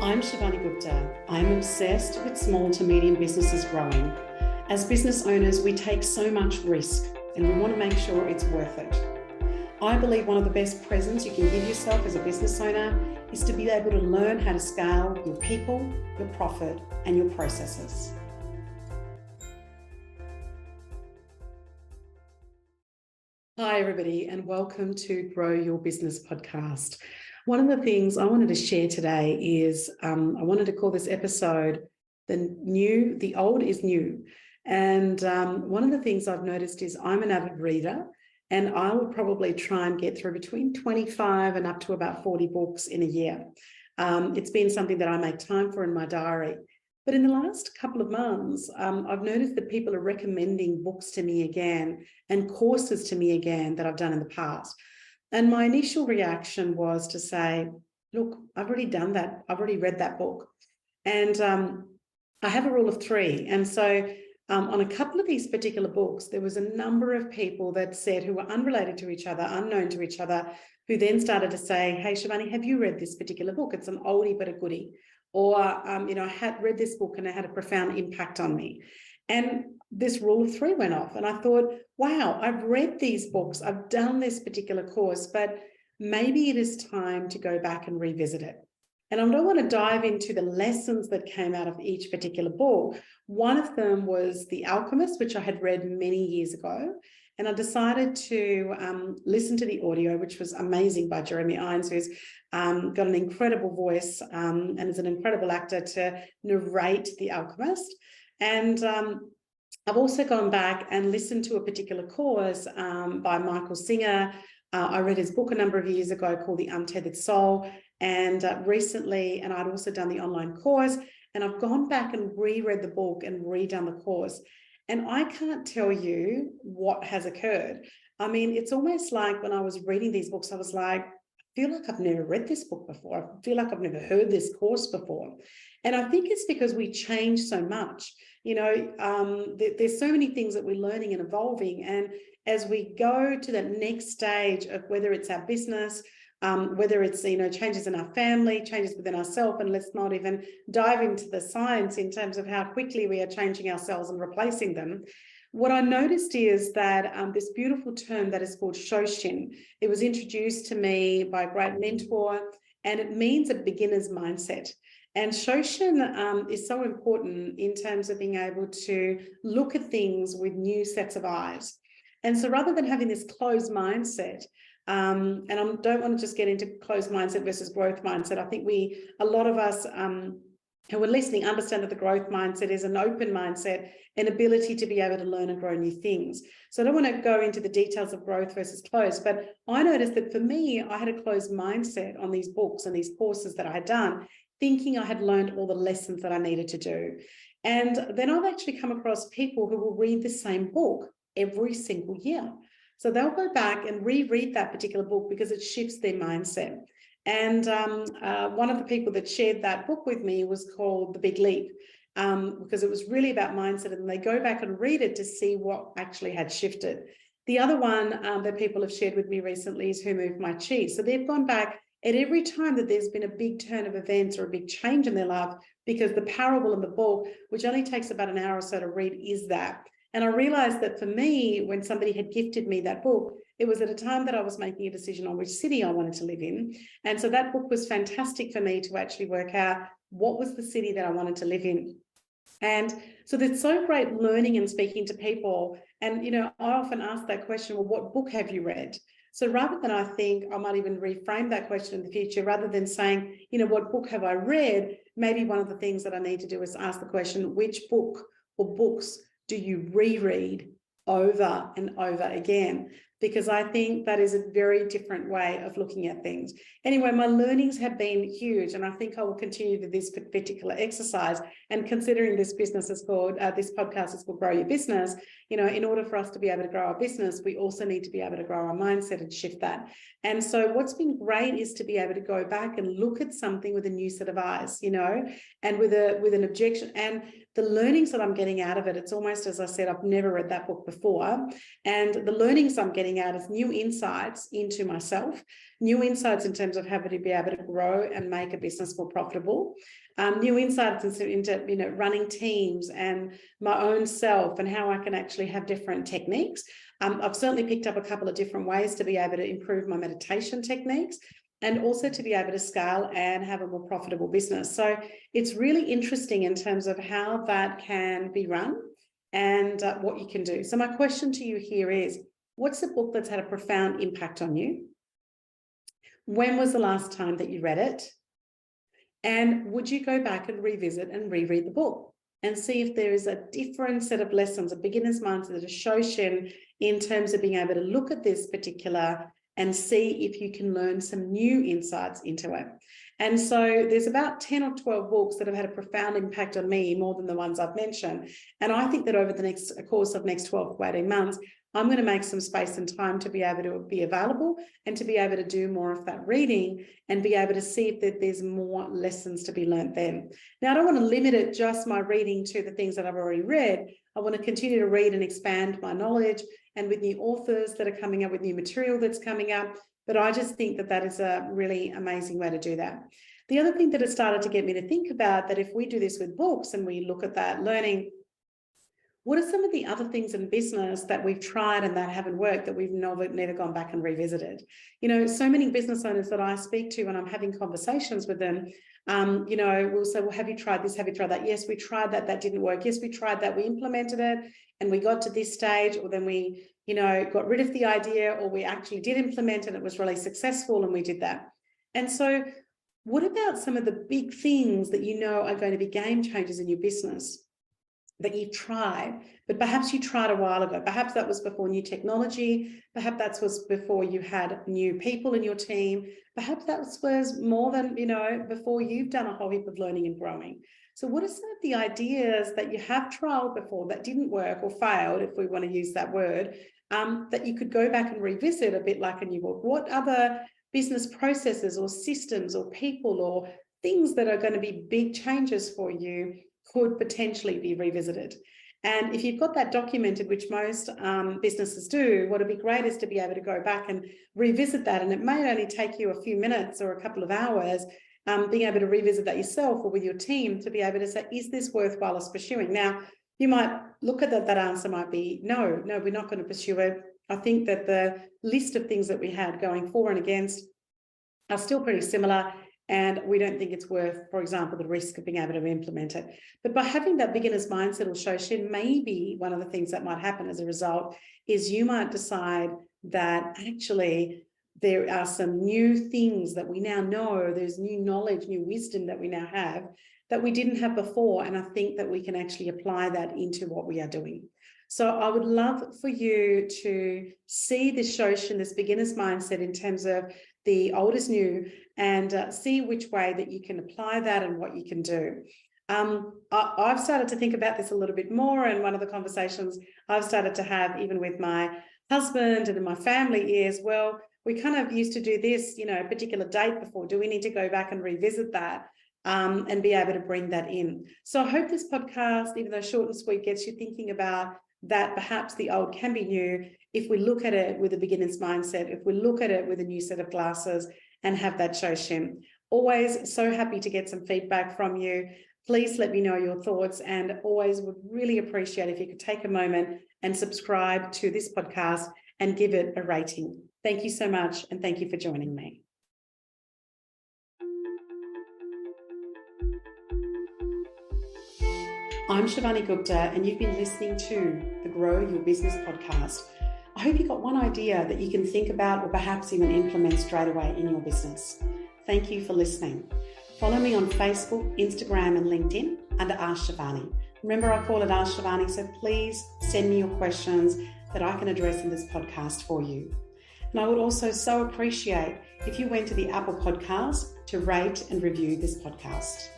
I'm Shivani Gupta. I'm obsessed with small to medium businesses growing. As business owners, we take so much risk and we want to make sure it's worth it. I believe one of the best presents you can give yourself as a business owner is to be able to learn how to scale your people, your profit, and your processes. Hi, everybody, and welcome to Grow Your Business podcast. One of the things I wanted to share today is I wanted to call this episode The Old is New. And one of the things I've noticed is I'm an avid reader, and I will probably try and get through between 25 and up to about 40 books in a year. It's been something that I make time for in my diary. But in the last couple of months, I've noticed that people are recommending books to me again and courses to me again that I've done in the past. And my initial reaction was to say, look, I've already done that. I've already read that book. And I have a rule of three. And so on a couple of these particular books, there was a number of people that said, who were unrelated to each other, unknown to each other, who then started to say, hey, Shivani, have you read this particular book? It's an oldie but a goodie. Or, I had read this book and it had a profound impact on me. And this rule of three went off. And I thought, wow, I've read these books. I've done this particular course, but maybe it is time to go back and revisit it. And I don't want to dive into the lessons that came out of each particular book. One of them was The Alchemist, which I had read many years ago. And I decided to listen to the audio, which was amazing, by Jeremy Irons, who's got an incredible voice and is an incredible actor to narrate The Alchemist. And I've also gone back and listened to a particular course by Michael Singer. I read his book a number of years ago called The Untethered Soul. And recently, and I'd also done the online course, and I've gone back and reread the book and redone the course. And I can't tell you what has occurred. I mean, it's almost like when I was reading these books, I was like, I feel like I've never read this book before. I feel like I've never heard this course before. And I think it's because we change so much. There's so many things that we're learning and evolving. And as we go to the next stage of whether it's our business, whether it's, changes in our family, changes within ourselves, and let's not even dive into the science in terms of how quickly we are changing ourselves and replacing them. What I noticed is that this beautiful term that is called Shoshin, it was introduced to me by a great mentor, and it means a beginner's mindset. And Shoshin is so important in terms of being able to look at things with new sets of eyes. And so rather than having this closed mindset, and I don't want to just get into closed mindset versus growth mindset. I think a lot of us who are listening understand that the growth mindset is an open mindset, an ability to be able to learn and grow new things. So I don't want to go into the details of growth versus closed, but I noticed that for me, I had a closed mindset on these books and these courses that I had done, thinking I had learned all the lessons that I needed to do. And then I've actually come across people who will read the same book every single year. So they'll go back and reread that particular book because it shifts their mindset. And one of the people that shared that book with me was called The Big Leap, because it was really about mindset, and they go back and read it to see what actually had shifted. The other one that people have shared with me recently is Who Moved My Cheese. So they've gone back at every time that there's been a big turn of events or a big change in their life, because the parable in the book, which only takes about an hour or so to read, is that. And I realized that for me, when somebody had gifted me that book, it was at a time that I was making a decision on which city I wanted to live in. And so that book was fantastic for me to actually work out what was the city that I wanted to live in. And so it's so great learning and speaking to people. And, I often ask that question, well, what book have you read? So rather than I think I might even reframe that question in the future, rather than saying, what book have I read? Maybe one of the things that I need to do is ask the question, which book or books do you reread over and over again? Because I think that is a very different way of looking at things. Anyway, my learnings have been huge, and I think I will continue with this particular exercise. And considering this business is called, this podcast is called Grow Your Business, in order for us to be able to grow our business, we also need to be able to grow our mindset and shift that. And so what's been great is to be able to go back and look at something with a new set of eyes, and with an objection. And the learnings that I'm getting out of it, it's almost, as I said, I've never read that book before. And the learnings I'm getting out is new insights into myself, new insights in terms of how to be able to grow and make a business more profitable, new insights into running teams and my own self and how I can actually have different techniques. I've certainly picked up a couple of different ways to be able to improve my meditation techniques and also to be able to scale and have a more profitable business. So it's really interesting in terms of how that can be run and what you can do. So my question to you here is, what's the book that's had a profound impact on you? When was the last time that you read it? And would you go back and revisit and reread the book and see if there is a different set of lessons, a beginner's mindset, a Shoshin, in terms of being able to look at this particular and see if you can learn some new insights into it. And so there's about 10 or 12 books that have had a profound impact on me, more than the ones I've mentioned. And I think that over the course of next 12 to 18 months, I'm going to make some space and time to be able to be available and to be able to do more of that reading and be able to see if there's more lessons to be learned then. Now, I don't want to limit it just my reading to the things that I've already read. I want to continue to read and expand my knowledge, and with new authors that are coming up, with new material that's coming up. But I just think that that is a really amazing way to do that. The other thing that has started to get me to think about that, if we do this with books and we look at that learning, what are some of the other things in business that we've tried and that haven't worked, that we've never gone back and revisited? You know, so many business owners that I speak to when I'm having conversations with them, we'll say, well, have you tried this? Have you tried that? Yes, we tried that. That didn't work. Yes, we tried that. We implemented it and we got to this stage, or then we, got rid of the idea, or we actually did implement and it was really successful and we did that. And so what about some of the big things that are going to be game changers in your business that you've tried, but perhaps you tried a while ago? Perhaps that was before new technology. Perhaps that was before you had new people in your team. Perhaps that was more than, before you've done a whole heap of learning and growing. So what are some of the ideas that you have tried before that didn't work or failed, if we want to use that word, that you could go back and revisit a bit like a new book? What other business processes or systems or people or things that are going to be big changes for you could potentially be revisited? And if you've got that documented, which most businesses do, what would be great is to be able to go back and revisit that. And it may only take you a few minutes or a couple of hours, being able to revisit that yourself or with your team to be able to say, is this worthwhile us pursuing? Now, you might look at that answer might be, no, we're not going to pursue it. I think that the list of things that we had going for and against are still pretty similar. And we don't think it's worth, for example, the risk of being able to implement it. But by having that beginner's mindset or Shoshin, maybe one of the things that might happen as a result is you might decide that actually there are some new things that we now know, there's new knowledge, new wisdom that we now have that we didn't have before. And I think that we can actually apply that into what we are doing. So I would love for you to see this Shoshin, this beginner's mindset, in terms of the old is new, and see which way that you can apply that and what you can do. I've started to think about this a little bit more, and one of the conversations I've started to have even with my husband and in my family is, well, we kind of used to do this, a particular date before. Do we need to go back and revisit that and be able to bring that in? So I hope this podcast, even though short and sweet, gets you thinking about that perhaps the old can be new if we look at it with a beginner's mindset, if we look at it with a new set of glasses and have that Shoshin. Always so happy to get some feedback from you. Please let me know your thoughts, and always would really appreciate if you could take a moment and subscribe to this podcast and give it a rating. Thank you so much, and thank you for joining me. I'm Shivani Gupta, and you've been listening to the Grow Your Business podcast. I hope you got one idea that you can think about or perhaps even implement straight away in your business. Thank you for listening. Follow me on Facebook, Instagram, and LinkedIn under Ask Shivani. Remember, I call it Ask Shivani, so please send me your questions that I can address in this podcast for you. And I would also so appreciate if you went to the Apple Podcast to rate and review this podcast.